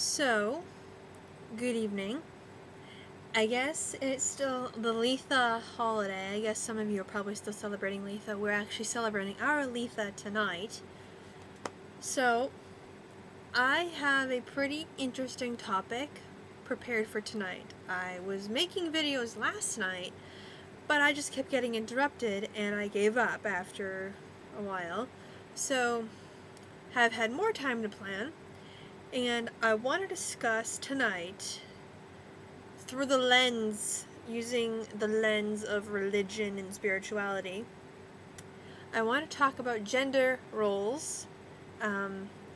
So, good evening. I guess it's still the Litha holiday. I guess some of you are probably still celebrating Litha. We're actually celebrating our Litha tonight. So, I have a pretty interesting topic prepared for tonight. I was making videos last night, but I just kept getting interrupted and I gave up after a while. So, have had more time to plan, and I want to discuss tonight through the lens, using the lens of religion and spirituality. I want to talk about gender roles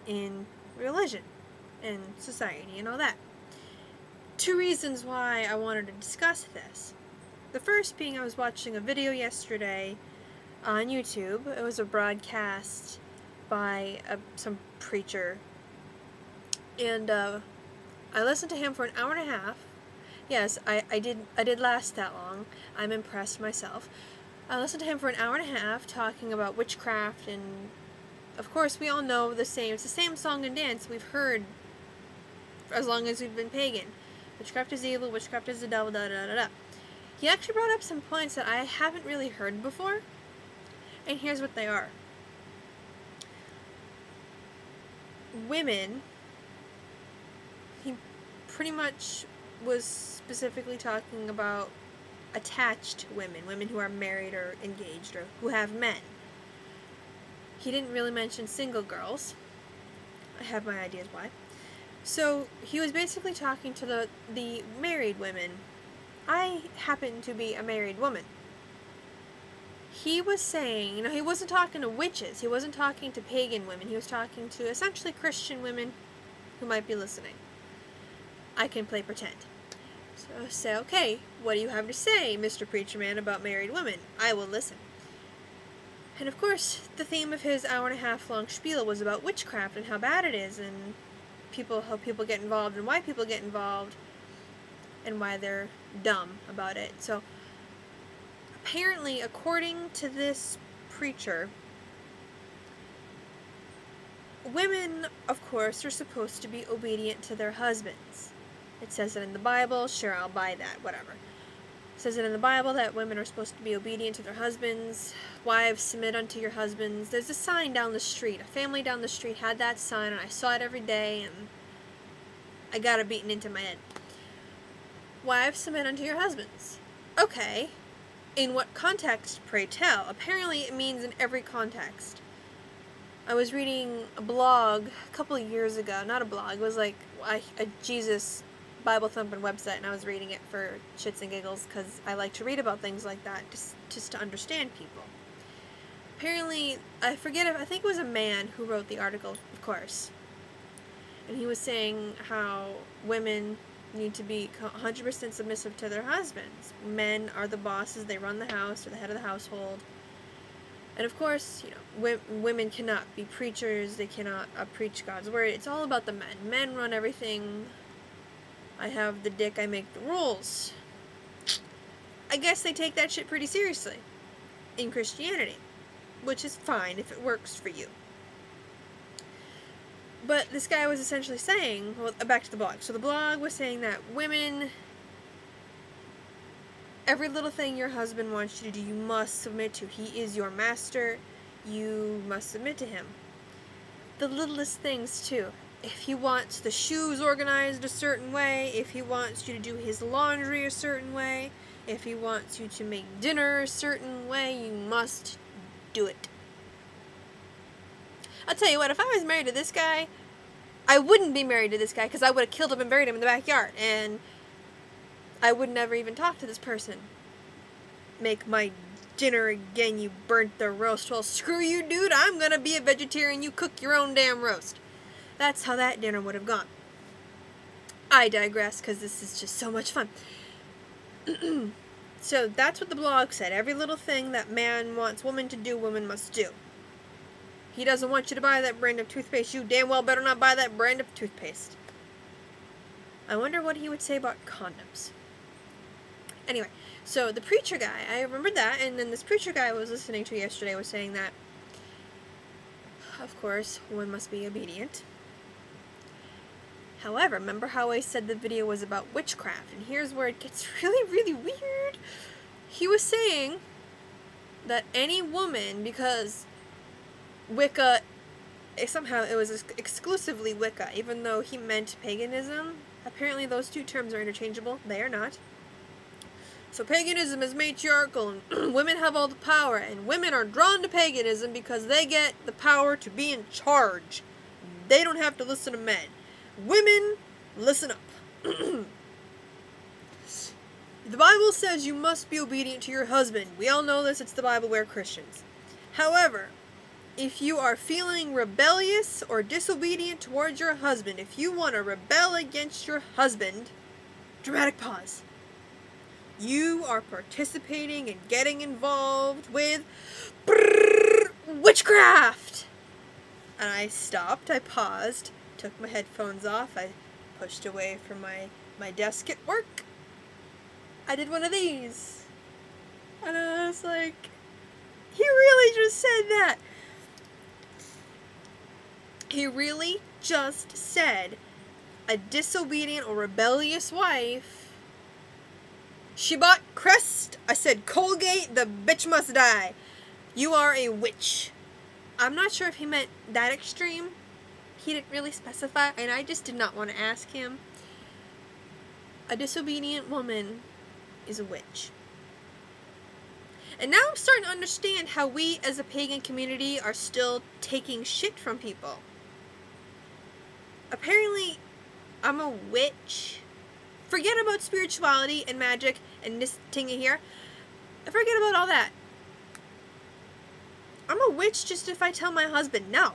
in religion and society and all that. Two reasons why I wanted to discuss this. The first being I was watching a video yesterday on YouTube. It was a broadcast by some preacher, and I listened to him for an hour and a half. Yes, I did last that long. I'm impressed myself. I listened to him for an hour and a half talking about witchcraft, and of course we all know it's the same song and dance we've heard as long as we've been pagan. Witchcraft is evil, witchcraft is the devil, da da da da. He actually brought up some points that I haven't really heard before, and here's what they are. Women, he pretty much was specifically talking about attached women, women who are married or engaged or who have men. He didn't really mention single girls. I have my ideas why. So he was basically talking to the married women. I happen to be a married woman. He was saying, he wasn't talking to witches, he wasn't talking to pagan women, he was talking to essentially Christian women who might be listening. I can play pretend. So I say, okay, what do you have to say, Mr. Preacher Man, about married women? I will listen. And of course, the theme of his hour and a half long spiel was about witchcraft and how bad it is, and how people get involved, and why people get involved, and why they're dumb about it. So, apparently, according to this preacher, women, of course, are supposed to be obedient to their husbands. It says it in the Bible. Sure, I'll buy that, whatever. It says it in the Bible that women are supposed to be obedient to their husbands. Wives, submit unto your husbands. There's a sign down the street. A family down the street had that sign, and I saw it every day, and I got it beaten into my head. Wives, submit unto your husbands. Okay. In what context, pray tell? Apparently it means in every context. I was reading a blog a couple of years ago. Not a blog. It was like a Jesus Bible thumping website, and I was reading it for shits and giggles because I like to read about things like that just to understand people. Apparently, I think it was a man who wrote the article, of course. And he was saying how women need to be 100% submissive to their husbands. Men are the bosses, they run the house, they're the head of the household. And of course, women cannot be preachers, they cannot preach God's word. It's all about the men. Men run everything. I have the dick, I make the rules. I guess they take that shit pretty seriously in Christianity, which is fine if it works for you. But this guy was essentially saying, well, back to the blog. So the blog was saying that women, every little thing your husband wants you to do, you must submit to. He is your master. You must submit to him. The littlest things, too. If he wants the shoes organized a certain way, if he wants you to do his laundry a certain way, if he wants you to make dinner a certain way, you must do it. I'll tell you what, if I was married to this guy, I wouldn't be married to this guy because I would have killed him and buried him in the backyard, and I would never even talk to this person. Make my dinner again, you burnt the roast. Well, screw you, dude, I'm gonna be a vegetarian, you cook your own damn roast. That's how that dinner would have gone. I digress because this is just so much fun. So that's what the blog said. Every little thing that man wants woman to do, woman must do. He doesn't want you to buy that brand of toothpaste. You damn well better not buy that brand of toothpaste. I wonder what he would say about condoms. Anyway, so the preacher guy, I remembered that, and then this preacher guy I was listening to yesterday was saying that, of course, one must be obedient. However, remember how I said the video was about witchcraft, and here's where it gets really, really weird. He was saying that any woman, because Wicca, somehow it was exclusively Wicca, even though he meant paganism. Apparently those two terms are interchangeable. They are not. So paganism is matriarchal, and women have all the power, and women are drawn to paganism because they get the power to be in charge. They don't have to listen to men. Women, listen up. The Bible says you must be obedient to your husband. We all know this, it's the Bible, we're Christians. However, if you are feeling rebellious or disobedient towards your husband, if you want to rebel against your husband, dramatic pause. You are participating and getting involved with witchcraft. And I stopped, I paused, took my headphones off, I pushed away from my desk at work. I did one of these. And I was like, he really just said that. He really just said a disobedient or rebellious wife. She bought Crest. I said Colgate, the bitch must die. You are a witch. I'm not sure if he meant that extreme. He didn't really specify, and I just did not want to ask him. A disobedient woman is a witch. And now I'm starting to understand how we as a pagan community are still taking shit from people. Apparently, I'm a witch. Forget about spirituality and magic and this thing here. Forget about all that. I'm a witch just if I tell my husband no.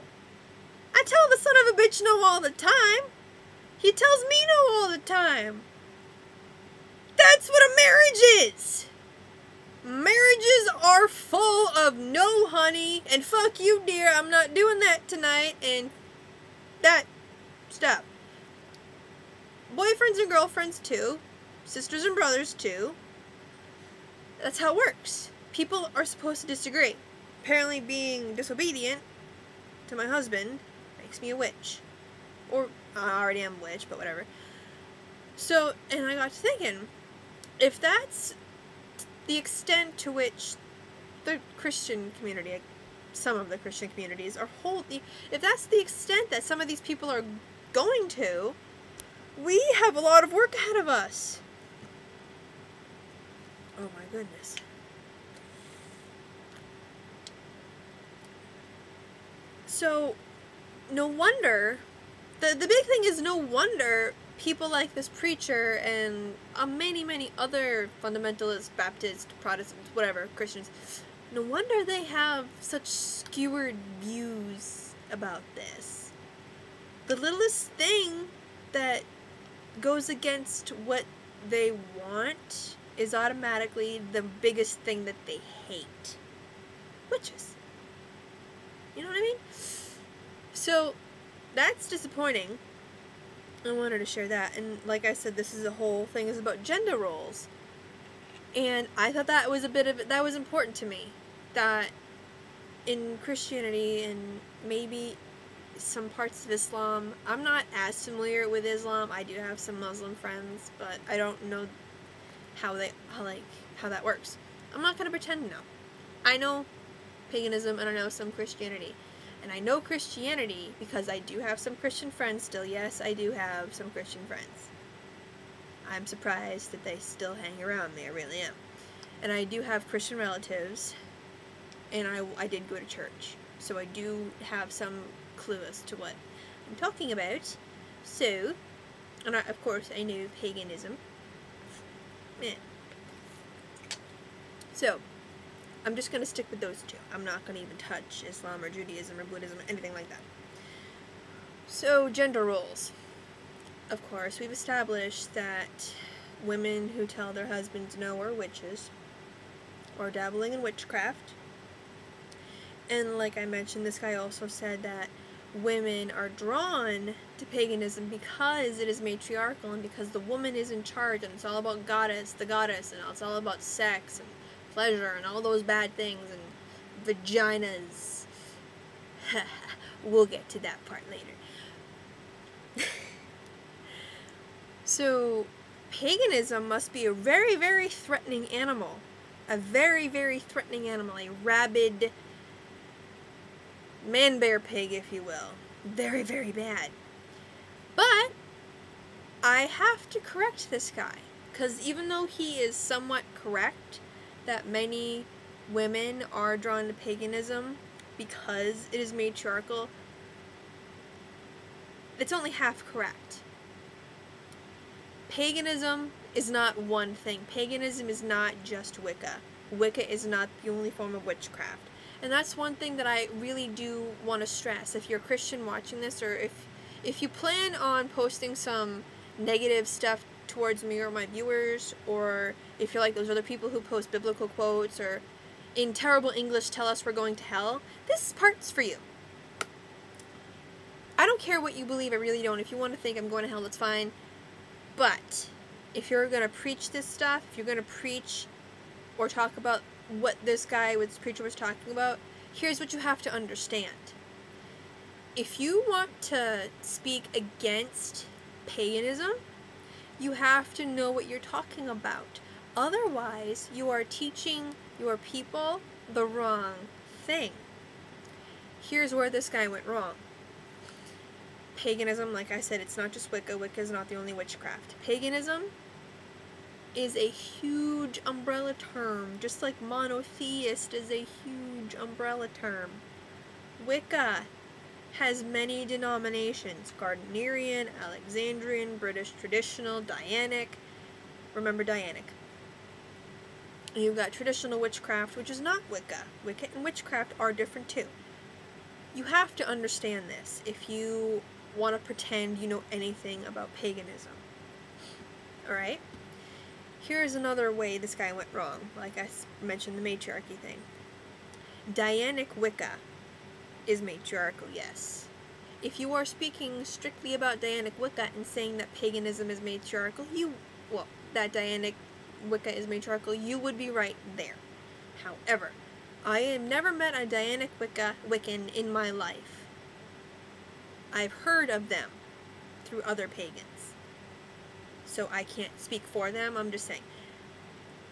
I tell the son of a bitch no all the time. He tells me no all the time. That's what a marriage is. Marriages are full of no honey and fuck you dear, I'm not doing that tonight and that stuff. Boyfriends and girlfriends too. Sisters and brothers too. That's how it works. People are supposed to disagree. Apparently being disobedient to my husband makes me a witch. Or, I already am a witch, but whatever. So, and I got to thinking, if that's the extent to which the Christian community, some of the Christian communities are holding, if that's the extent that some of these people are going to, we have a lot of work ahead of us. Oh my goodness. So, no wonder, the big thing is no wonder people like this preacher and many, many other fundamentalist, Baptist, Protestants, whatever, Christians, no wonder they have such skewered views about this. The littlest thing that goes against what they want is automatically the biggest thing that they hate. Witches. You know what I mean? So, that's disappointing. I wanted to share that. And like I said, this is the whole thing is about gender roles. And I thought that was that was important to me. That in Christianity and maybe some parts of Islam, I'm not as familiar with Islam. I do have some Muslim friends, but I don't know how that works. I'm not gonna pretend to know. I know paganism and I know some Christianity. And I know Christianity because I do have some Christian friends still. Yes, I do have some Christian friends. I'm surprised that they still hang around me. I really am. And I do have Christian relatives. And I did go to church. So I do have some clue as to what I'm talking about. So, and of course I knew paganism. Yeah. So, I'm just going to stick with those two. I'm not going to even touch Islam or Judaism or Buddhism or anything like that. So, gender roles. Of course, we've established that women who tell their husbands no are witches or dabbling in witchcraft. And like I mentioned, this guy also said that women are drawn to paganism because it is matriarchal and because the woman is in charge and it's all about the goddess, and it's all about sex and pleasure and all those bad things and vaginas. We'll get to that part later. So, paganism must be a very, very threatening animal. A very, very threatening animal. A rabid man-bear pig, if you will. Very, very bad. But I have to correct this guy. Because even though he is somewhat correct that many women are drawn to paganism because it is matriarchal, it's only half correct. Paganism is not one thing. Paganism is not just Wicca. Wicca is not the only form of witchcraft. And that's one thing that I really do want to stress. If you're a Christian watching this, or if you plan on posting some negative stuff towards me or my viewers, or if you're like those other people who post biblical quotes, or in terrible English tell us we're going to hell, this part's for you. I don't care what you believe, I really don't. If you want to think I'm going to hell, that's fine. But if you're going to preach this stuff, if you're going to preach or talk about what this preacher was talking about, here's what you have to understand. If you want to speak against paganism, you have to know what you're talking about. Otherwise, you are teaching your people the wrong thing. Here's where this guy went wrong. Paganism, like I said, it's not just Wicca. Wicca is not the only witchcraft. Paganism is a huge umbrella term, just like monotheist is a huge umbrella term. Wicca has many denominations: Gardnerian, Alexandrian, British traditional, Dianic. Remember Dianic. And you've got traditional witchcraft, which is not Wicca. Wicca and witchcraft are different too. You have to understand this if you want to pretend you know anything about paganism. Alright? Here's another way this guy went wrong, like I mentioned the matriarchy thing. Dianic Wicca is matriarchal, yes. If you are speaking strictly about Dianic Wicca and saying that paganism is matriarchal, that Dianic Wicca is matriarchal, you would be right there. However, I have never met a Dianic Wiccan in my life. I've heard of them through other pagans. So I can't speak for them, I'm just saying.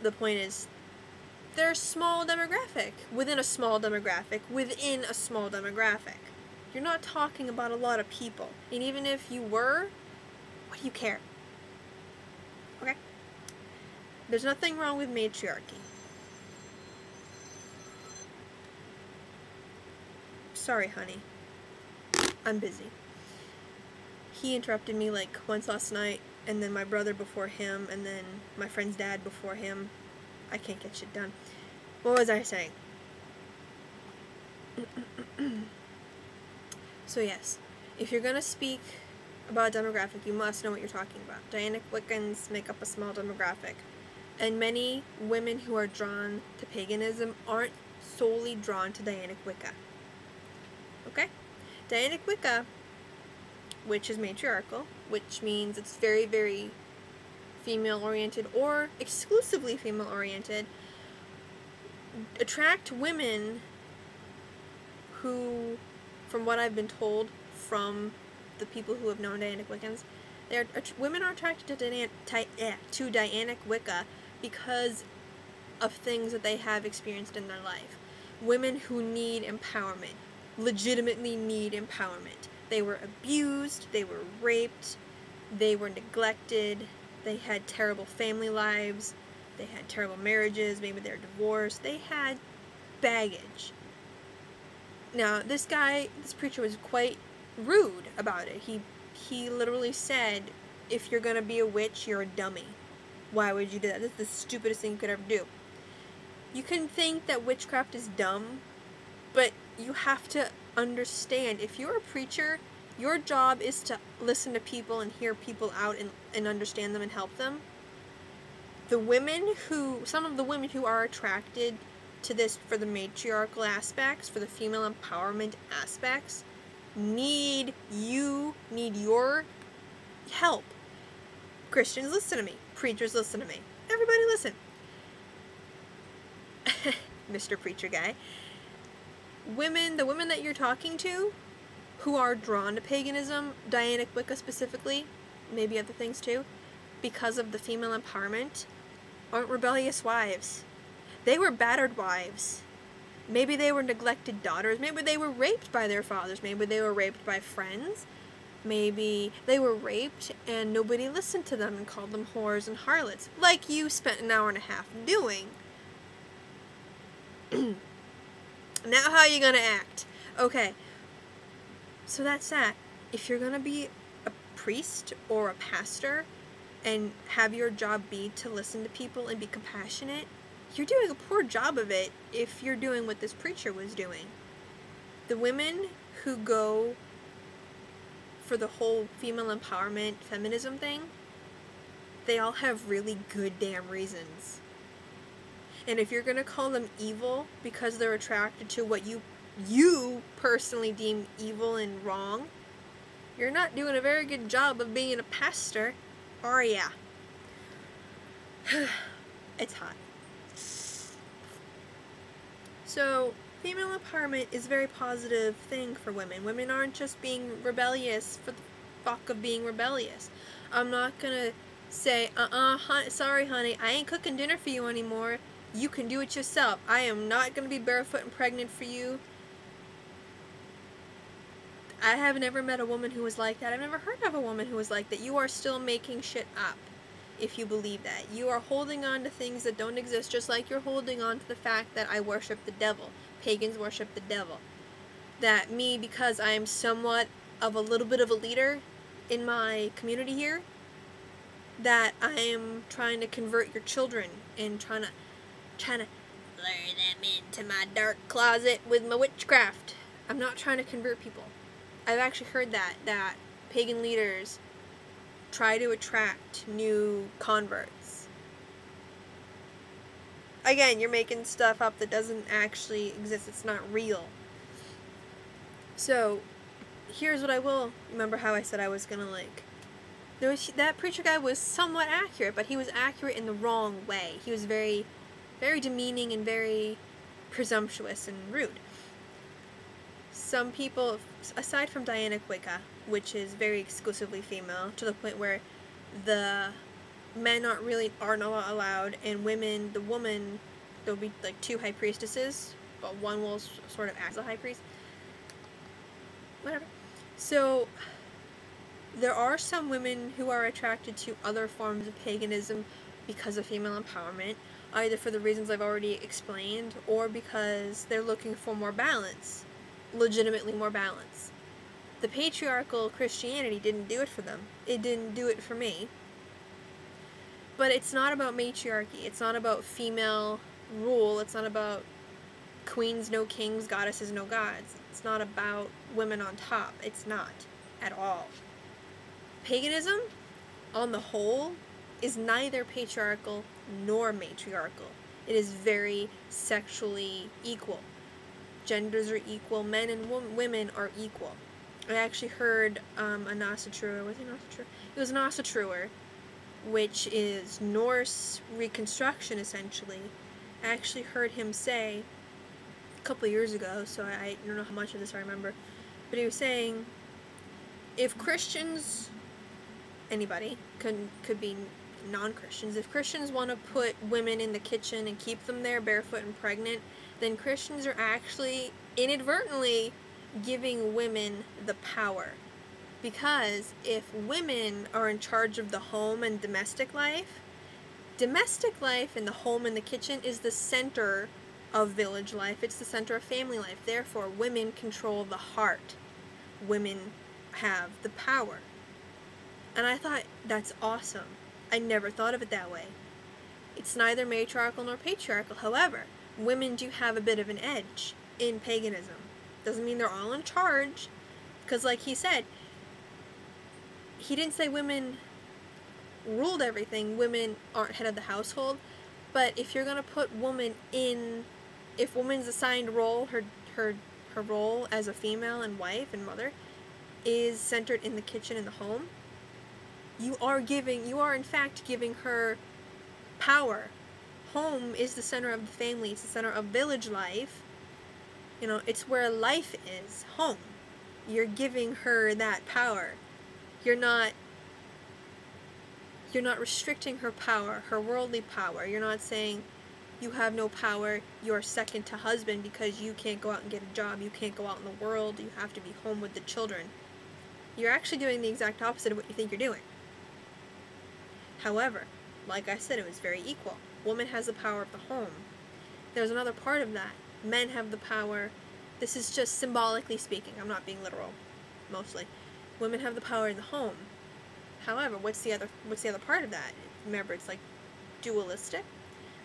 The point is, they're a small demographic, within a small demographic, within a small demographic. You're not talking about a lot of people. And even if you were, what do you care? Okay? There's nothing wrong with matriarchy. Sorry, honey. I'm busy. He interrupted me like once last night, and then my brother before him, and then my friend's dad before him. I can't get shit done. What was I saying? So yes, if you're gonna speak about a demographic, you must know what you're talking about. Dianic Wiccans make up a small demographic, and many women who are drawn to paganism aren't solely drawn to Dianic Wicca. Okay? Dianic Wicca, which is matriarchal, which means it's very, very female-oriented or exclusively female-oriented, attract women who, from what I've been told from the people who have known Dianic Wiccans, women are attracted to Dianic Wicca because of things that they have experienced in their life. Women who need empowerment, legitimately need empowerment. They were abused, they were raped, they were neglected, they had terrible family lives, they had terrible marriages, maybe they're divorced, they had baggage. Now, this preacher was quite rude about it. He literally said, if you're gonna be a witch, you're a dummy. Why would you do that? That's the stupidest thing you could ever do. You can think that witchcraft is dumb, but you have to understand, if you're a preacher, your job is to listen to people and hear people out and understand them and help them. Some of the women who are attracted to this for the matriarchal aspects, for the female empowerment aspects, need your help. Christians, listen to me. Preachers, listen to me. Everybody listen. Mr. Preacher Guy. The women that you're talking to, who are drawn to paganism, Dianic Wicca specifically, maybe other things too, because of the female empowerment aren't rebellious wives. They were battered wives. Maybe they were neglected daughters. Maybe they were raped by their fathers. Maybe they were raped by friends. Maybe they were raped and nobody listened to them and called them whores and harlots, like you spent an hour and a half doing. Now how are you gonna act? Okay, so that's that. If you're gonna be a priest or a pastor and have your job be to listen to people and be compassionate, you're doing a poor job of it if you're doing what this preacher was doing. The women who go for the whole female empowerment feminism thing, they all have really good damn reasons. And if you're gonna call them evil because they're attracted to what you personally deem evil and wrong, you're not doing a very good job of being a pastor, are ya? It's hot. So, female empowerment is a very positive thing for women. Women aren't just being rebellious for the fuck of being rebellious. I'm not gonna say, sorry honey, I ain't cooking dinner for you anymore. You can do it yourself. I am not gonna be barefoot and pregnant for you. I have never met a woman who was like that. I've never heard of a woman who was like that. You are still making shit up if you believe that. You are holding on to things that don't exist, just like you're holding on to the fact that I worship the devil. Pagans worship the devil. That me, because I am somewhat of a little bit of a leader in my community here, that I am trying to convert your children and trying to lure them into my dark closet with my witchcraft. I'm not trying to convert people. I've actually heard that pagan leaders try to attract new converts. Again, you're making stuff up that doesn't actually exist. It's not real. So, here's what I will remember how I said I was gonna that preacher guy was somewhat accurate, but he was accurate in the wrong way. He was very, very demeaning and very presumptuous and rude. Some people, aside from Diana Quigga, which is very exclusively female, to the point where the men are not allowed, and women, there'll be like 2 high priestesses, but one will sort of act as a high priest. Whatever. So, there are some women who are attracted to other forms of paganism because of female empowerment, either for the reasons I've already explained, or because they're looking for more balance. Legitimately more balance. The patriarchal Christianity didn't do it for them. It didn't do it for me. But it's not about matriarchy. It's not about female rule. It's not about queens, no kings, goddesses, no gods. It's not about women on top. It's not. At all. Paganism, on the whole, is neither patriarchal nor matriarchal. It is very sexually equal. Genders are equal. Men and women are equal. I actually heard a Nosotruer, was he Nosotruer? It was Nosotruer, which is Norse reconstruction, essentially. I actually heard him say, a couple of years ago, so I don't know how much of this I remember, but he was saying, if Christians, anybody, could be non-Christians, if Christians want to put women in the kitchen and keep them there barefoot and pregnant, then Christians are actually inadvertently giving women the power. Because if women are in charge of the home and domestic life in the home and the kitchen is the center of village life. It's the center of family life. Therefore, women control the heart. Women have the power. And I thought, that's awesome. I never thought of it that way. It's neither matriarchal nor patriarchal. However, women do have a bit of an edge in paganism. Doesn't mean they're all in charge, because like he said, he didn't say women ruled everything. Women aren't head of the household, but if you're gonna put woman in, if woman's assigned role, her role as a female and wife and mother is centered in the kitchen and the home, you are in fact giving her power. Home is the center of the family. It's the center of village life. You know, it's where life is. Home. You're giving her that power. You're not You're not restricting her power, her worldly power. You're not saying you have no power, you're second to husband because you can't go out and get a job, you can't go out in the world, you have to be home with the children. You're actually doing the exact opposite of what you think you're doing. However, like I said, it was very equal. Woman has the power of the home. There's another part of that. Men have the power. This is just symbolically speaking. I'm not being literal, mostly. Women have the power in the home. However, what's the other part of that? Remember, it's like dualistic.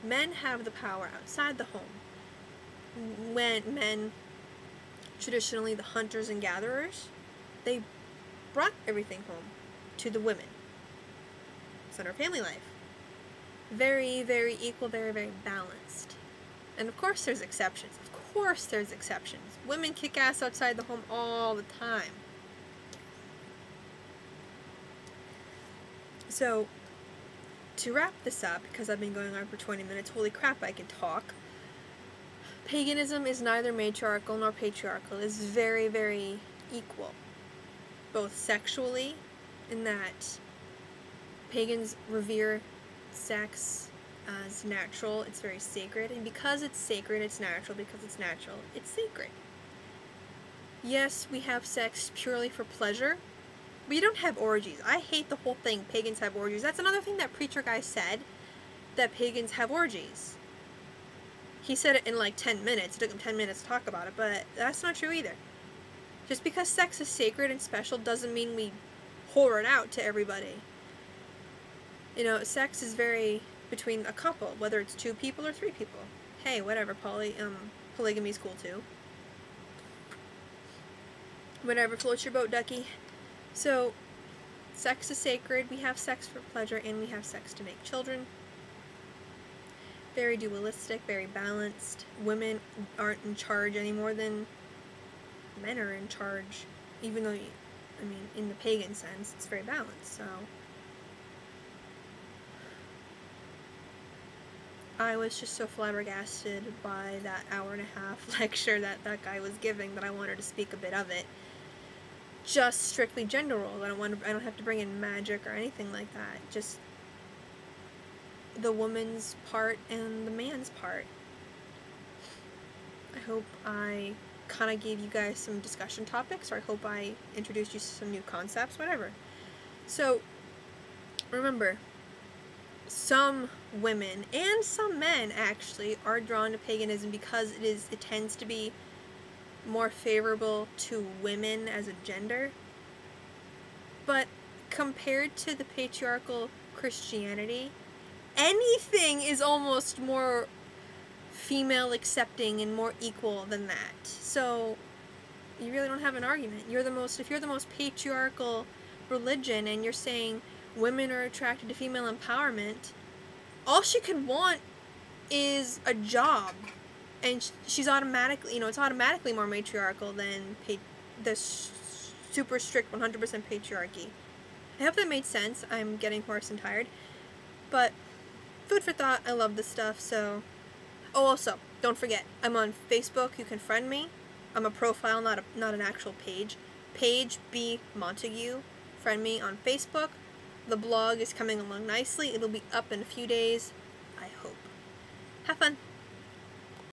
Men have the power outside the home. When men, traditionally the hunters and gatherers, they brought everything home to the women. Center family life. Very, very equal, very, very balanced. And of course there's exceptions. Of course there's exceptions. Women kick ass outside the home all the time. So, to wrap this up, because I've been going on for 20 minutes, holy crap, I can talk. Paganism is neither matriarchal nor patriarchal. It's very, very equal. Both sexually, in that pagans revere sex as natural, it's very sacred, and because it's sacred, it's natural, because it's natural, it's sacred. Yes, we have sex purely for pleasure, but you don't have orgies. I hate the whole thing, pagans have orgies. That's another thing that preacher guy said, that pagans have orgies. He said it in like 10 minutes, it took him 10 minutes to talk about it, but that's not true either. Just because sex is sacred and special doesn't mean we whore it out to everybody. You know, sex is very between a couple, whether it's 2 people or 3 people. Hey, whatever, polygamy is cool too. Whatever floats your boat, ducky. So, sex is sacred, we have sex for pleasure, and we have sex to make children. Very dualistic, very balanced. Women aren't in charge any more than men are in charge, even though, I mean, in the pagan sense, it's very balanced, so. I was just so flabbergasted by that hour-and-a-half lecture that that guy was giving that I wanted to speak a bit of it. Just strictly gender roles. I don't have to bring in magic or anything like that. Just the woman's part and the man's part. I hope I kind of gave you guys some discussion topics, or I hope I introduced you to some new concepts, whatever. So, remember, some women, and some men actually, are drawn to paganism because it tends to be more favorable to women as a gender. But compared to the patriarchal Christianity, anything is almost more female accepting and more equal than that. So you really don't have an argument. If you're the most patriarchal religion and you're saying women are attracted to female empowerment, all she could want is a job, and she's automatically, it's automatically more matriarchal than the super strict 100% patriarchy. I hope that made sense. I'm getting hoarse and tired, but food for thought. I love this stuff. So, oh, also, don't forget, I'm on Facebook. You can friend me. I'm a profile, not an actual page. Paige B. Montague. Friend me on Facebook. The blog is coming along nicely. It'll be up in a few days, I hope. Have fun!